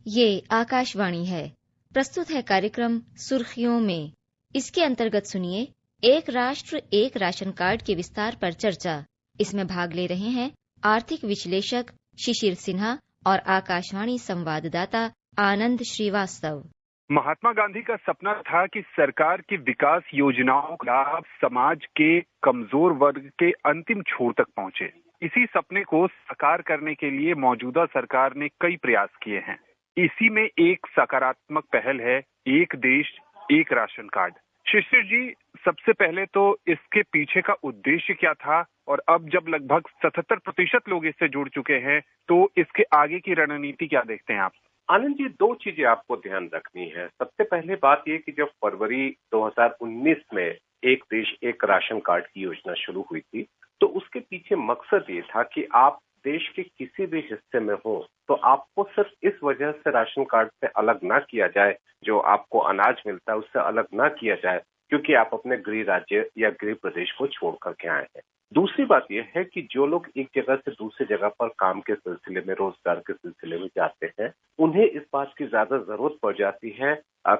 ये आकाशवाणी है। प्रस्तुत है कार्यक्रम सुर्खियों में। इसके अंतर्गत सुनिए एक राष्ट्र एक राशन कार्ड के विस्तार पर चर्चा। इसमें भाग ले रहे हैं आर्थिक विश्लेषक शिशिर सिन्हा और आकाशवाणी संवाददाता आनंद श्रीवास्तव। महात्मा गांधी का सपना था कि सरकार की विकास योजनाओं का लाभ समाज के कमजोर वर्ग के अंतिम छोर तक पहुंचे। इसी सपने को साकार करने के लिए मौजूदा सरकार ने कई प्रयास किए हैं। इसी में एक सकारात्मक पहल है एक देश एक राशन कार्ड। शिशिर जी, सबसे पहले तो इसके पीछे का उद्देश्य क्या था और अब जब लगभग 77% लोग इससे जुड़ चुके हैं तो इसके आगे की रणनीति क्या देखते हैं आप? आनंद जी, दो चीजें आपको ध्यान रखनी है। सबसे पहले बात यह कि जब फरवरी 2019 में एक देश एक राशन कार्ड की योजना शुरू हुई थी तो उसके पीछे मकसद ये था कि आप देश के किसी भी हिस्से में हो तो आपको सिर्फ इस वजह से राशन कार्ड से अलग ना किया जाए, जो आपको अनाज मिलता है उससे अलग ना किया जाए क्योंकि आप अपने गृह राज्य या गृह प्रदेश को छोड़ करके आए हैं। दूसरी बात यह है कि जो लोग एक जगह से दूसरी जगह पर काम के सिलसिले में, रोजगार के सिलसिले में जाते हैं, उन्हें इस बात की ज्यादा जरूरत पड़ जाती है,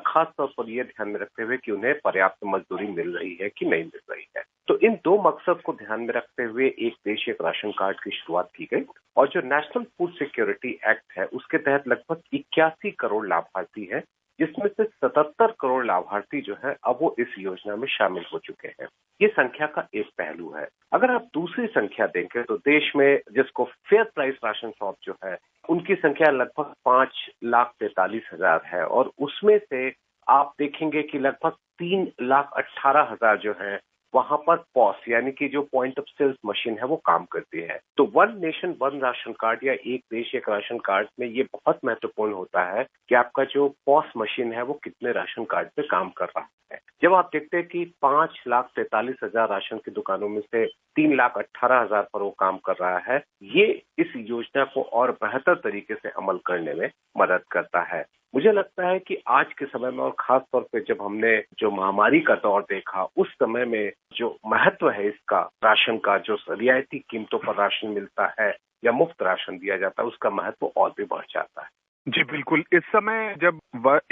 खास तौर पर यह ध्यान में रखते हुए कि उन्हें पर्याप्त मजदूरी मिल रही है कि नहीं मिल रही है। तो इन दो मकसद को ध्यान में रखते हुए एक देश एक राशन कार्ड की शुरुआत की गई और जो नेशनल फूड सिक्योरिटी एक्ट है उसके तहत लगभग 81 करोड़ लाभार्थी हैं, जिसमें से 77 करोड़ लाभार्थी जो है अब वो इस योजना में शामिल हो चुके हैं। ये संख्या का एक पहलू है। अगर आप दूसरी संख्या देखें तो देश में जिसको फेयर प्राइस राशन शॉप जो है उनकी संख्या लगभग 5,43,000 है और उसमें से आप देखेंगे कि लगभग 3,18,000 जो है वहां पर पॉस यानी कि जो पॉइंट ऑफ सेल्स मशीन है वो काम करती है। तो one nation one ration card या एक देश एक राशन कार्ड में ये बहुत महत्वपूर्ण होता है कि आपका जो पॉस मशीन है वो कितने राशन कार्ड पे काम कर रहा है। जब आप देखते हैं कि 5,43,000 राशन की दुकानों में से 3,18,000 पर वो काम कर रहा है, ये इस योजना को और बेहतर तरीके से अमल करने में मदद करता है। मुझे लगता है कि आज के समय में और खास तौर पे जब हमने जो महामारी का दौर देखा उस समय में जो महत्व है इसका, राशन का जो रियायती कीमतों पर राशन मिलता है या मुफ्त राशन दिया जाता है, उसका महत्व और भी बढ़ जाता है। जी बिल्कुल। इस समय जब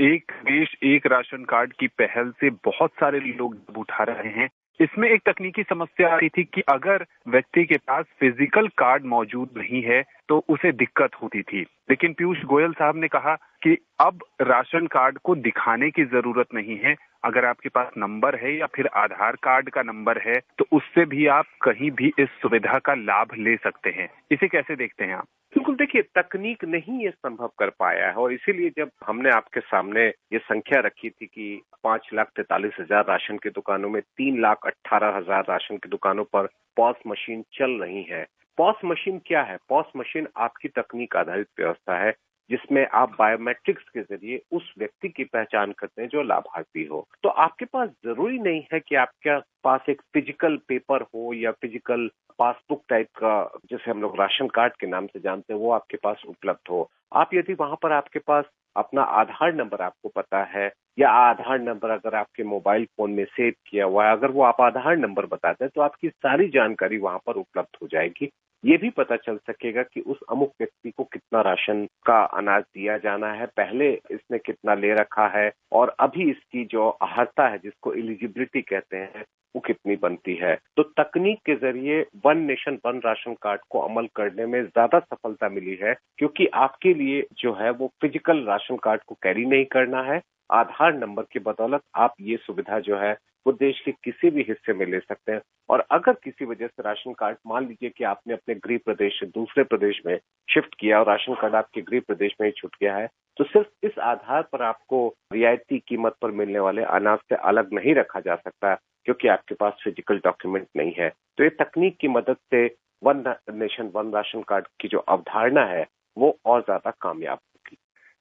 एक देश एक राशन कार्ड की पहल से बहुत सारे लोग उठा रहे हैं, इसमें एक तकनीकी समस्या आ रही थी कि अगर व्यक्ति के पास फिजिकल कार्ड मौजूद नहीं है तो उसे दिक्कत होती थी। लेकिन पीयूष गोयल साहब ने कहा कि अब राशन कार्ड को दिखाने की जरूरत नहीं है। अगर आपके पास नंबर है या फिर आधार कार्ड का नंबर है तो उससे भी आप कहीं भी इस सुविधा का लाभ ले सकते हैं। इसे कैसे देखते हैं आप? बिल्कुल, देखिए, तकनीक नहीं ये संभव कर पाया है और इसीलिए जब हमने आपके सामने ये संख्या रखी थी कि 5,43,000 राशन की दुकानों में 3,18,000 राशन की दुकानों पर पॉस मशीन चल रही है। पॉस मशीन क्या है? पॉस मशीन आपकी तकनीक आधारित व्यवस्था है जिसमें आप बायोमेट्रिक्स के जरिए उस व्यक्ति की पहचान करते हैं जो लाभार्थी हो। तो आपके पास जरूरी नहीं है कि आपके पास एक फिजिकल पेपर हो या फिजिकल पासबुक टाइप का, जैसे हम लोग राशन कार्ड के नाम से जानते हैं, वो आपके पास उपलब्ध हो। आप यदि वहां पर आपके पास अपना आधार नंबर आपको पता है या आधार नंबर अगर आपके मोबाइल फोन में सेव किया हुआ है, अगर वो आप आधार नंबर बताते हैं तो आपकी सारी जानकारी वहां पर उपलब्ध हो जाएगी। ये भी पता चल सकेगा कि उस अमुक व्यक्ति को कितना राशन का अनाज दिया जाना है, पहले इसने कितना ले रखा है और अभी इसकी जो अर्हता है जिसको एलिजिबिलिटी कहते हैं वो कितनी बनती है। तो तकनीक के जरिए one nation one ration card को अमल करने में ज्यादा सफलता मिली है क्योंकि आपके लिए जो है वो फिजिकल राशन कार्ड को कैरी नहीं करना है। आधार नंबर की बदौलत आप ये सुविधा जो है वो देश के किसी भी हिस्से में ले सकते हैं और अगर किसी वजह से राशन कार्ड, मान लीजिए कि आपने अपने गृह प्रदेश से दूसरे प्रदेश में शिफ्ट किया और राशन कार्ड आपके गृह प्रदेश में ही छूट गया है, तो सिर्फ इस आधार पर आपको रियायती कीमत पर मिलने वाले अनाज से अलग नहीं रखा जा सकता क्योंकि आपके पास फिजिकल डॉक्यूमेंट नहीं है। तो ये तकनीक की मदद से one nation one ration card की जो अवधारणा है वो और ज्यादा कामयाब होगी।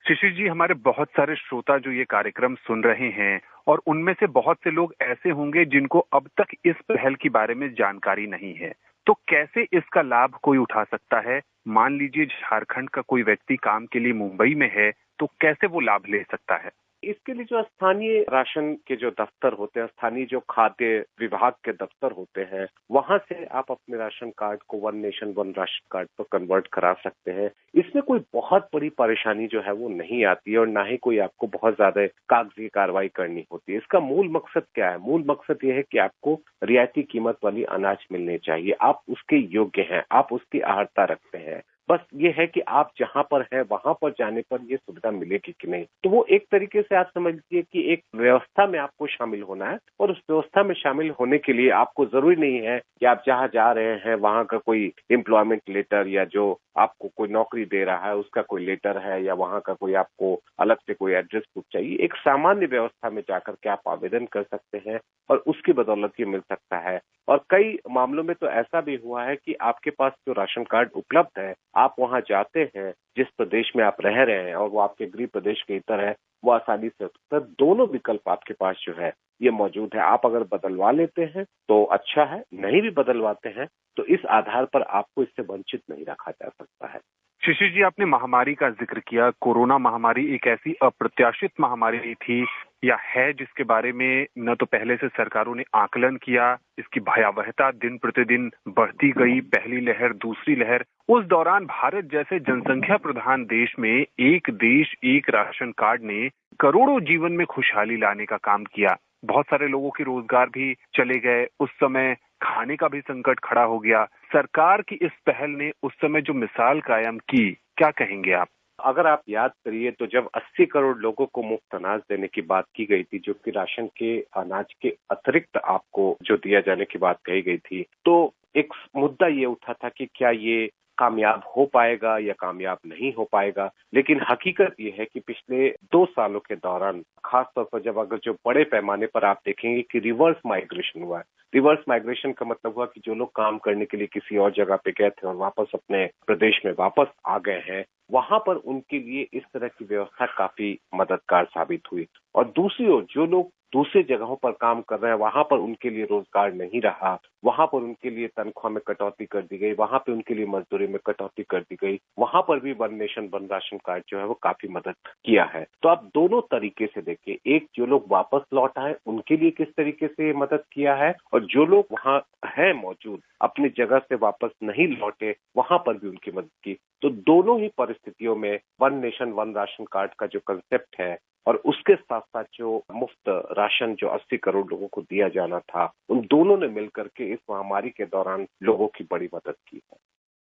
शिशिर जी, हमारे बहुत सारे श्रोता जो ये कार्यक्रम सुन रहे हैं और उनमें से बहुत से लोग ऐसे होंगे जिनको अब तक इस पहल के बारे में जानकारी नहीं है, तो कैसे इसका लाभ कोई उठा सकता है? मान लीजिए झारखंड का कोई व्यक्ति काम के लिए मुंबई में है तो कैसे वो लाभ ले सकता है? इसके लिए जो स्थानीय राशन के जो दफ्तर होते हैं, स्थानीय जो खाद्य विभाग के दफ्तर होते हैं, वहां से आप अपने राशन कार्ड को one nation one ration card पर कन्वर्ट करा सकते हैं। इसमें कोई बहुत बड़ी परेशानी जो है वो नहीं आती है और ना ही कोई आपको बहुत ज्यादा कागजी कार्रवाई करनी होती है। इसका मूल मकसद क्या है? मूल मकसद ये है कि आपको रियायती कीमत वाली अनाज मिलनी चाहिए। आप उसके योग्य हैं, आप उसकी अर्हता रखते हैं। बस ये है कि आप जहां पर हैं वहां पर जाने पर ये सुविधा मिलेगी कि नहीं। तो वो एक तरीके से आप समझ लीजिए कि एक व्यवस्था में आपको शामिल होना है और उस व्यवस्था में शामिल होने के लिए आपको जरूरी नहीं है कि आप जहां जा रहे हैं वहां का कोई एम्प्लॉयमेंट लेटर या जो आपको कोई नौकरी दे रहा है उसका कोई लेटर है या वहां का कोई आपको अलग से कोई एड्रेस प्रूफ चाहिए। एक सामान्य व्यवस्था में जाकर के आप आवेदन कर सकते हैं और उसकी बदौलत ये मिल सकता है। और कई मामलों में तो ऐसा भी हुआ है कि आपके पास जो राशन कार्ड उपलब्ध है, आप वहां जाते हैं जिस प्रदेश में आप रह रहे हैं और वो आपके गृह प्रदेश के इतर है, वो आसानी से होता है। दोनों विकल्प आपके पास जो है ये मौजूद है। आप अगर बदलवा लेते हैं तो अच्छा है, नहीं भी बदलवाते हैं तो इस आधार पर आपको इससे वंचित नहीं रखा जा सकता है। शिशिर जी, आपने महामारी का जिक्र किया। कोरोना महामारी एक ऐसी अप्रत्याशित महामारी थी या है जिसके बारे में न तो पहले से सरकारों ने आकलन किया, इसकी भयावहता दिन प्रतिदिन बढ़ती गई, पहली लहर, दूसरी लहर। उस दौरान भारत जैसे जनसंख्या प्रधान देश में एक देश एक राशन कार्ड ने करोड़ों जीवन में खुशहाली लाने का काम किया। बहुत सारे लोगों के रोजगार भी चले गए। उस समय खाने का भी संकट खड़ा हो गया। सरकार की इस पहल ने उस समय जो मिसाल कायम की, क्या कहेंगे आप? अगर आप याद करिए तो जब 80 करोड़ लोगों को मुफ्त अनाज देने की बात की गई थी, जो कि राशन के अनाज के अतिरिक्त आपको जो दिया जाने की बात कही गई थी, तो एक मुद्दा ये उठा था कि क्या ये कामयाब हो पाएगा या कामयाब नहीं हो पाएगा। लेकिन हकीकत ये है कि पिछले 2 सालों के दौरान, खासतौर पर जब अगर जो बड़े पैमाने पर आप देखेंगे कि रिवर्स माइग्रेशन हुआ है। रिवर्स माइग्रेशन का मतलब हुआ कि जो लोग काम करने के लिए किसी और जगह पे गए थे और वापस अपने प्रदेश में वापस आ गए हैं, वहां पर उनके लिए इस तरह की व्यवस्था काफी मददगार साबित हुई। और दूसरी ओर जो लोग दूसरी जगहों पर काम कर रहे हैं, वहां पर उनके लिए रोजगार नहीं रहा, वहां पर उनके लिए तनख्वाह में कटौती कर दी गई, वहां पे उनके लिए मजदूरी में कटौती कर दी गई, वहां पर भी one nation one ration card जो है वो काफी मदद किया है। तो आप दोनों तरीके से देखिए, एक जो लोग वापस लौट आए उनके लिए किस तरीके से मदद किया है, और जो लोग वहां है मौजूद अपनी जगह से वापस नहीं लौटे वहां पर भी उनकी मदद की। तो दोनों ही परिस्थितियों में one nation one ration card का जो कंसेप्ट है और उसके साथ साथ जो मुफ्त राशन जो 80 करोड़ लोगों को दिया जाना था, उन दोनों ने मिलकर के इस महामारी के दौरान लोगों की बड़ी मदद की है।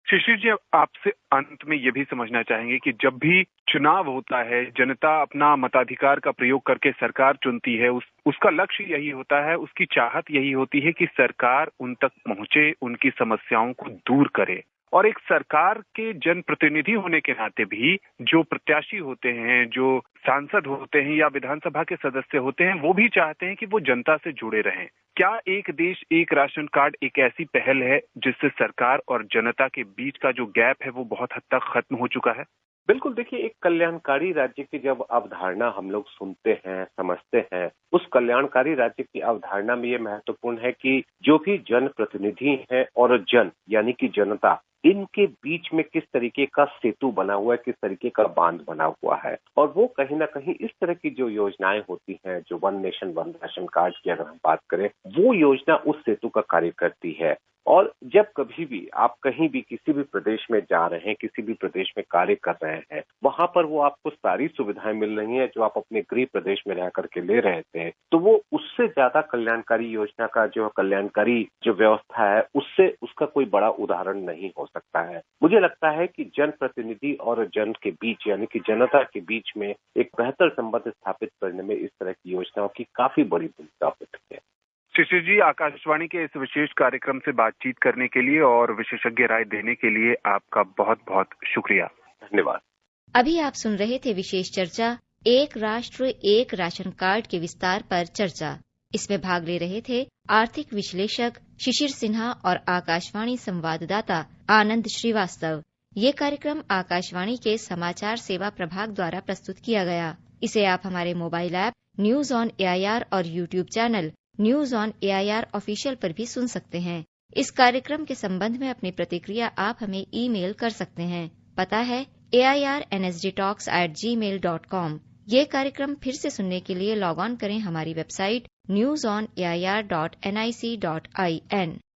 शिशिर जी, आपसे अंत में ये भी समझना चाहेंगे कि जब भी चुनाव होता है, जनता अपना मताधिकार का प्रयोग करके सरकार चुनती है, उसका लक्ष्य यही होता है, उसकी चाहत यही होती है कि सरकार उन तक पहुंचे, उनकी समस्याओं को दूर करे। और एक सरकार के जनप्रतिनिधि होने के नाते भी जो प्रत्याशी होते हैं, जो सांसद होते हैं या विधानसभा के सदस्य होते हैं, वो भी चाहते हैं कि वो जनता से जुड़े रहें। क्या एक देश एक राशन कार्ड एक ऐसी पहल है जिससे सरकार और जनता के बीच का जो गैप है वो बहुत हद तक खत्म हो चुका है? बिल्कुल, देखिए, एक कल्याणकारी राज्य की जब अवधारणा हम लोग सुनते हैं, समझते हैं, उस कल्याणकारी राज्य की अवधारणा में ये महत्वपूर्ण है कि जो भी जनप्रतिनिधि हैं और जन यानी कि जनता, इनके बीच में किस तरीके का सेतु बना हुआ है, किस तरीके का बांध बना हुआ है। और वो कहीं ना कहीं इस तरह की जो योजनाएं होती हैं, जो one nation one ration card की अगर हम बात करें, वो योजना उस सेतु का कार्य करती है। और जब कभी भी आप कहीं भी किसी भी प्रदेश में जा रहे हैं, किसी भी प्रदेश में कार्य कर रहे हैं, वहां पर वो आपको सारी सुविधाएं मिल रही हैं जो आप अपने गृह प्रदेश में रह करके ले रहे थे, तो वो उससे ज्यादा कल्याणकारी योजना का जो कल्याणकारी जो व्यवस्था है, उससे उसका कोई बड़ा उदाहरण नहीं हो सकता है। मुझे लगता है कि जनप्रतिनिधि और जन के बीच यानी कि जनता के बीच में एक बेहतर संबंध स्थापित करने में इस तरह की योजनाओं की काफी बड़ी भूमिका होती है। शिशिर जी, आकाशवाणी के इस विशेष कार्यक्रम से बातचीत करने के लिए और विशेषज्ञ राय देने के लिए आपका बहुत बहुत शुक्रिया। धन्यवाद। अभी आप सुन रहे थे विशेष चर्चा, एक राष्ट्र एक राशन कार्ड के विस्तार पर चर्चा। इसमें भाग ले रहे थे आर्थिक विश्लेषक शिशिर सिन्हा और आकाशवाणी संवाददाता आनंद श्रीवास्तव। ये कार्यक्रम आकाशवाणी के समाचार सेवा प्रभाग द्वारा प्रस्तुत किया गया। इसे आप हमारे mobile app news on AIR और YouTube channel news on AIR official पर भी सुन सकते हैं। इस कार्यक्रम के संबंध में अपनी प्रतिक्रिया आप हमें ईमेल कर सकते हैं। पता है AIRNSDtalks@gmail.com। ये कार्यक्रम फिर से सुनने के लिए लॉग ऑन करें हमारी वेबसाइट newsonair.nic.in।